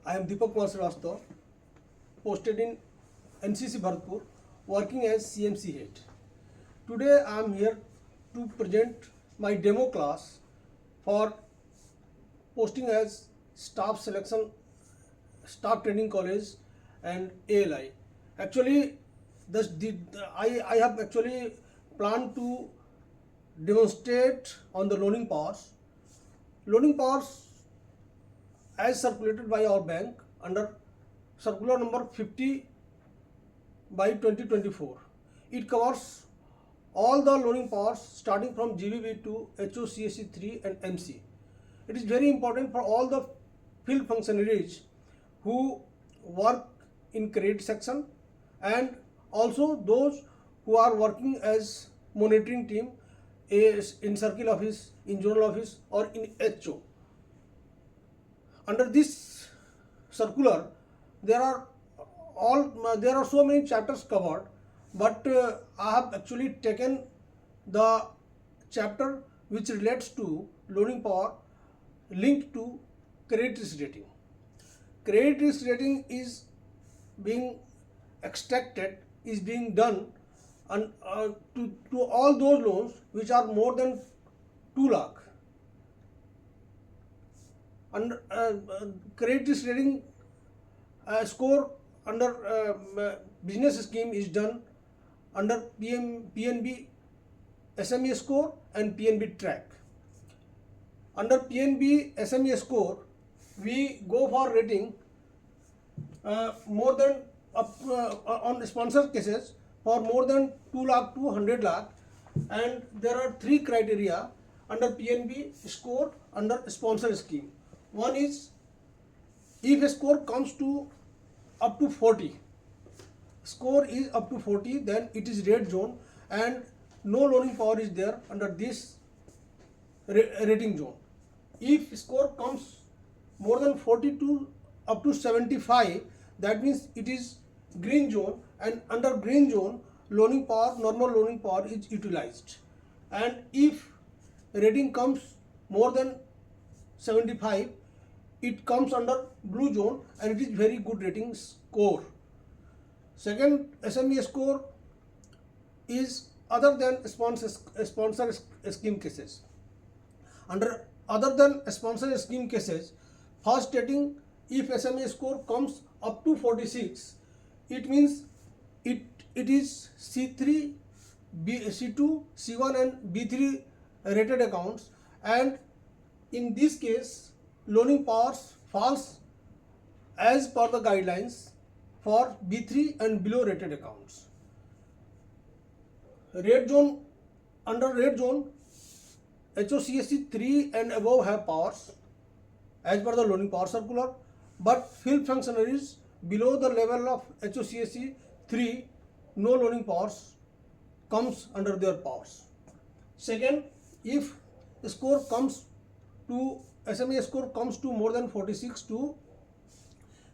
I am Deepak Kumar Srivastava, posted in NCC Bharatpur, working as CMC head. Today I am here to present my demo class for posting as staff selection, staff training college and ALI. Actually, I have actually planned to demonstrate on the loaning powers. Loaning powers as circulated by our bank under circular number 50 by 2024. It covers all the loaning powers starting from GBB to HOCSC 3 and MC. It is very important for all the field functionaries who work in credit section and also those who are working as monitoring team in circle office, in zonal office or in HO. Under this circular, there are so many chapters covered, but I have actually taken the chapter which relates to loaning power linked to credit risk rating. Credit risk rating is being extracted, is being done and to all those loans which are more than 2 lakh. Under credit risk rating score under business scheme is done under PNB SME score and PNB track. Under PNB SME score, we go for rating more than on sponsor cases for more than 2 lakh to 100 lakh, and there are 3 criteria under PNB score under sponsor scheme. One is if a score comes to up to 40, score is up to 40, then it is red zone and no loaning power is there under this rating zone. If score comes more than 42 up to 75, that means it is green zone, and under green zone loaning power, normal loaning power is utilized. And if rating comes more than 75, it comes under blue zone and it is very good rating score. Second SME score is other than sponsor scheme cases. Under other than sponsor scheme cases, first rating, if SME score comes up to 46, it means it is C3, C2, C1 and B3 rated accounts, and in this case loaning powers falls as per the guidelines for B3 and below rated accounts. Red zone, under red zone, HOCSC 3 and above have powers as per the loaning power circular, but field functionaries below the level of HOCSC 3, no loaning powers comes under their powers. Second, if the score comes to SME score comes to more than 46 to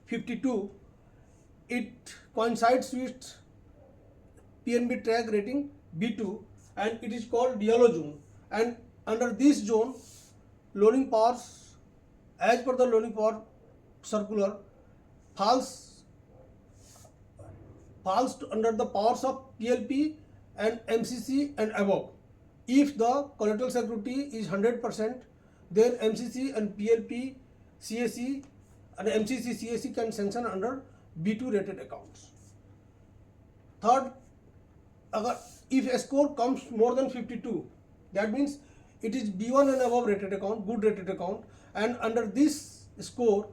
52, it coincides with PNB track rating B2 and it is called yellow zone, and under this zone loaning powers as per the loaning power circular falls under the powers of PLP and MCC and above. If the collateral security is 100%, then MCC and PLP, CAC and MCC, CAC can sanction under B2 rated accounts. Third, if a score comes more than 52, that means it is B1 and above rated account, good rated account, and under this score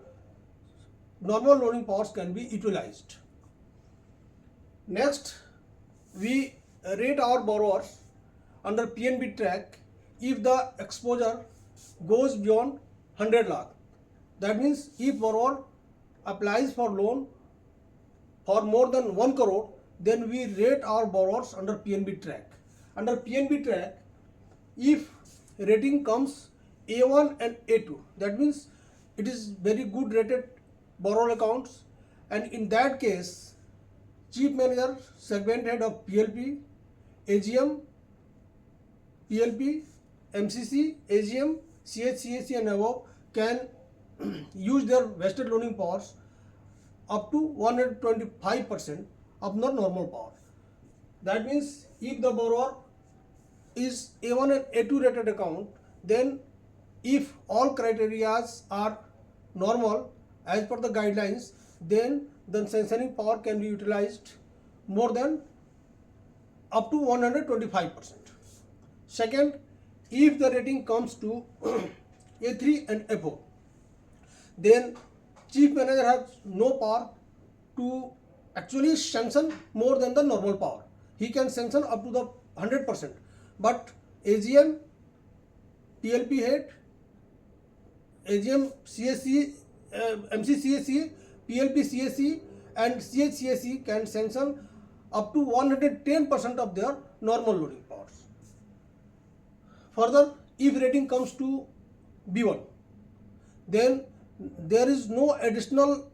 normal loaning powers can be utilized. Next, we rate our borrowers under PNB track if the exposure goes beyond 100 lakh. That means if borrower applies for loan for more than 1 crore, then we rate our borrowers under PNB track. Under PNB track, if rating comes A1 and A2, that means it is very good rated borrower accounts, and in that case chief manager, segment head of PLP, AGM, PLP, MCC, AGM, CHCAC and above can use their vested loaning powers up to 125% of the normal power. That means if the borrower is A1 and A2 rated account, then if all criteria are normal as per the guidelines, then the sanctioning power can be utilized more than up to 125%. Second, if the rating comes to A3 and A4, then chief manager has no power to actually sanction more than the normal power. He can sanction up to the 100%, but AGM, PLP head, AGM CSC, MC CSC, PLP CSC and CHCSC can sanction up to 110% of their normal loading powers. Further, if rating comes to B1, then there is no additional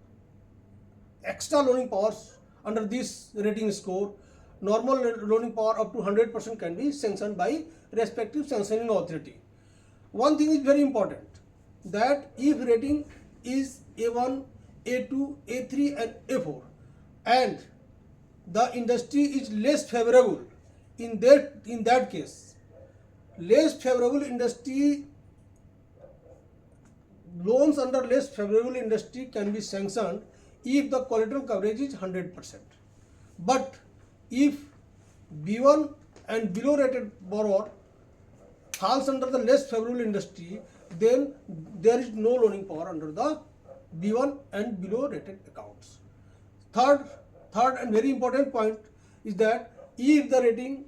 extra loading powers under this rating score. Normal loading power up to 100% can be sanctioned by respective sanctioning authority. One thing is very important, that if rating is A1, A2, A3 and A4 and the industry is less favorable, in that case, less favorable industry, loans under less favorable industry can be sanctioned if the collateral coverage is 100%. But if B1 and below rated borrower falls under the less favorable industry, then there is no loaning power under the B1 and below rated accounts. Third and very important point is that if the rating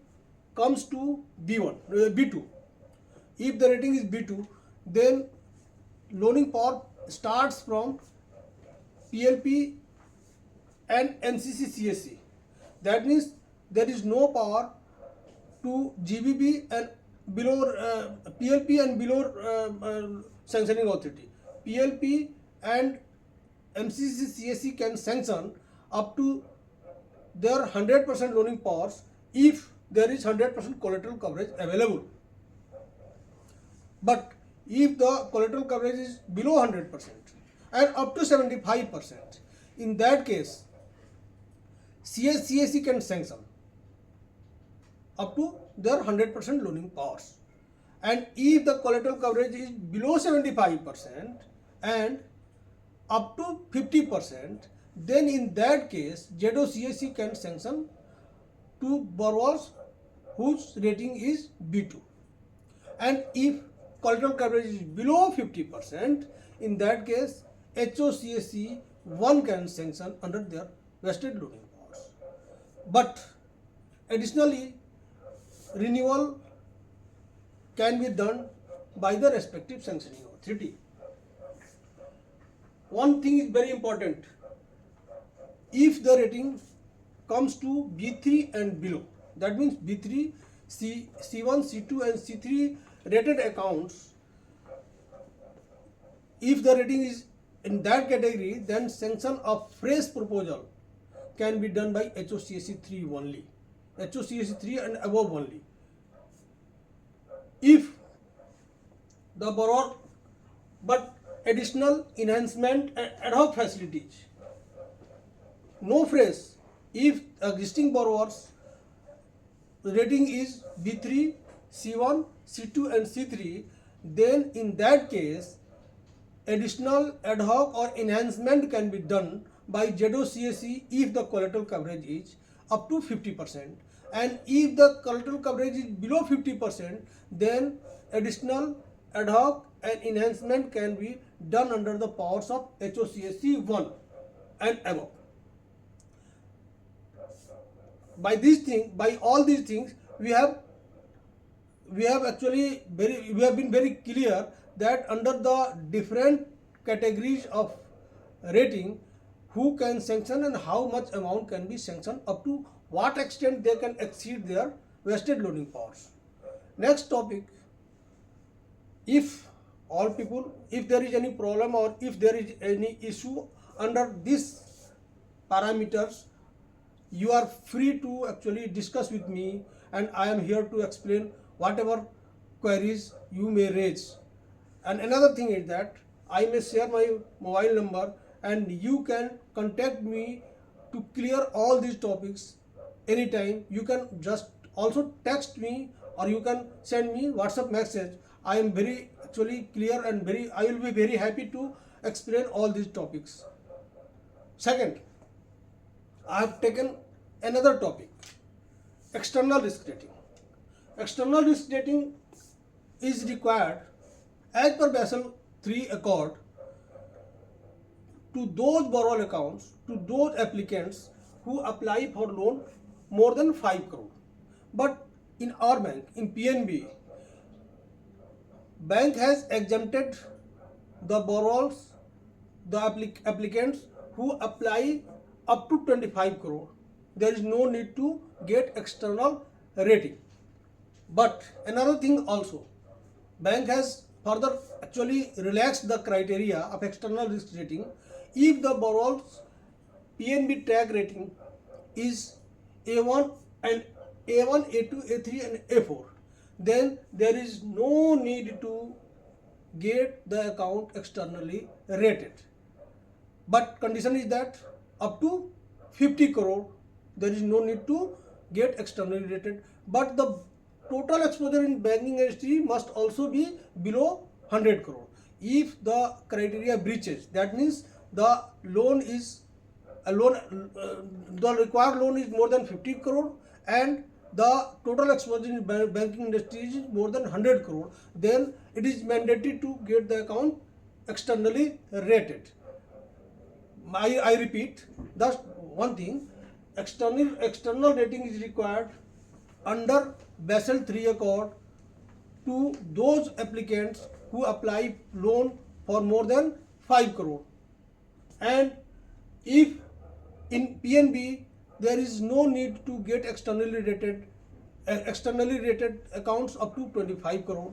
comes to B2, if the rating is B2, then loaning power starts from PLP and MCC CSC. That means there is no power to GBB and below PLP and below sanctioning authority. PLP and MCC CSC can sanction up to their 100% loaning powers if there is 100% collateral coverage available. But if the collateral coverage is below 100% and up to 75%, in that case, CSC can sanction up to their 100% loaning powers. And if the collateral coverage is below 75% and up to 50%, then in that case, ZOCSC can sanction to borrowers whose rating is B2. And if collateral coverage is below 50%, in that case, HOCSC 1 can sanction under their vested loaning powers. But additionally, renewal can be done by the respective sanctioning authority. One thing is very important. If the rating comes to B3 and below, that means B3, C1, C2 and C3 rated accounts, if the rating is in that category, then sanction of fresh proposal can be done by HOCSC 3 only, HOCSC 3 and above only. If the borrower, but additional enhancement and ad hoc facilities, no fresh, if existing borrowers rating is B3, C1, C2 and C3, then in that case, additional ad hoc or enhancement can be done by ZOCSC if the collateral coverage is up to 50%, and if the collateral coverage is below 50%, then additional ad hoc and enhancement can be done under the powers of HOCSC 1 and above. By all these things, we have been very clear that under the different categories of rating, who can sanction and how much amount can be sanctioned, up to what extent they can exceed their vested loaning powers. Next topic, if there is any problem or if there is any issue under these parameters, you are free to actually discuss with me, and I am here to explain whatever queries you may raise. And another thing is that I may share my mobile number and you can contact me to clear all these topics anytime. You can just also text me or you can send me WhatsApp message. I am very actually clear and I will be very happy to explain all these topics. Second, I have taken another topic, external risk rating. External risk rating is required as per Basel III Accord to those borrower accounts, to those applicants who apply for loan more than 5 crore. But in our bank, in PNB, bank has exempted the borrowers, the applicants who apply up to 25 crore. There is no need to get external rating. But another thing also, bank has further actually relaxed the criteria of external risk rating. If the borrower's PNB tag rating is A1 and A1, A2, A3 and A4, then there is no need to get the account externally rated. But condition is that up to 50 crore, there is no need to get externally rated. But the total exposure in banking industry must also be below 100 crore. If the criteria breaches, that means the loan is the required loan is more than 50 crore and the total exposure in banking industry is more than 100 crore, then it is mandatory to get the account externally rated. I repeat, that's one thing. External rating is required under Basel III Accord to those applicants who apply loan for more than 5 crore. And if in PNB there is no need to get externally rated accounts up to 25 crore.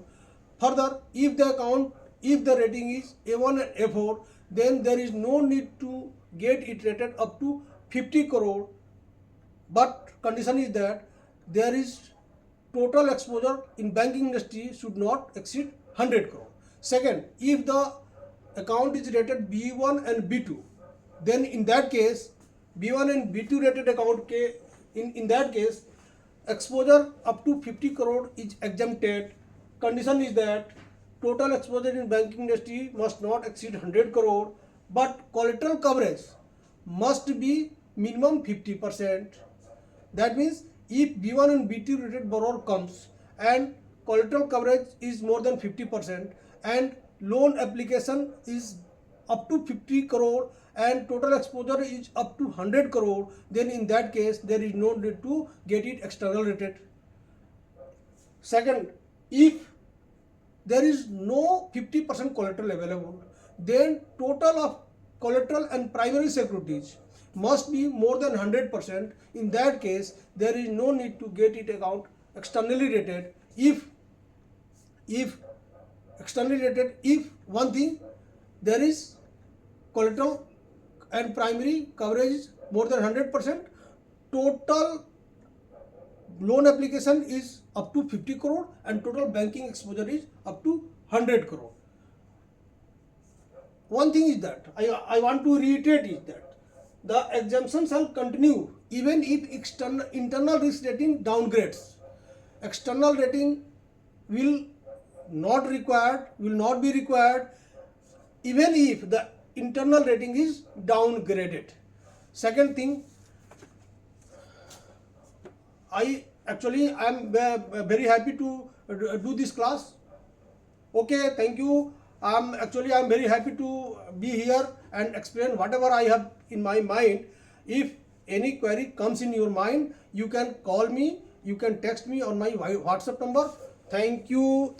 Further, if the rating is A1 and A4, then there is no need to get it rated up to 50 crore. But condition is that there is total exposure in banking industry should not exceed 100 crore. Second, if the account is rated B1 and B2, then in that case B1 and B2 rated account in that case exposure up to 50 crore is exempted. Condition is that total exposure in banking industry must not exceed 100 crore, but collateral coverage must be minimum 50%. That means if B1 and B2 rated borrower comes and collateral coverage is more than 50% and loan application is up to 50 crore and total exposure is up to 100 crore, then in that case there is no need to get it external rated. Second, if there is no 50% collateral available, then total of collateral and primary securities must be more than 100%. In that case, there is no need to get it account externally rated. If externally rated, if one thing, there is collateral and primary coverage is more than 100%, total loan application is up to 50 crore and total banking exposure is up to 100 crore. One thing is that I want to reiterate is that the exemption shall continue even if internal risk rating downgrades. External rating will not be required even if the internal rating is downgraded. Second thing, I am very happy to do this class. Okay, thank you. I'm very happy to be here and explain whatever I have in my mind. If any query comes in your mind, you can call me, you can text me on my WhatsApp number. Thank you.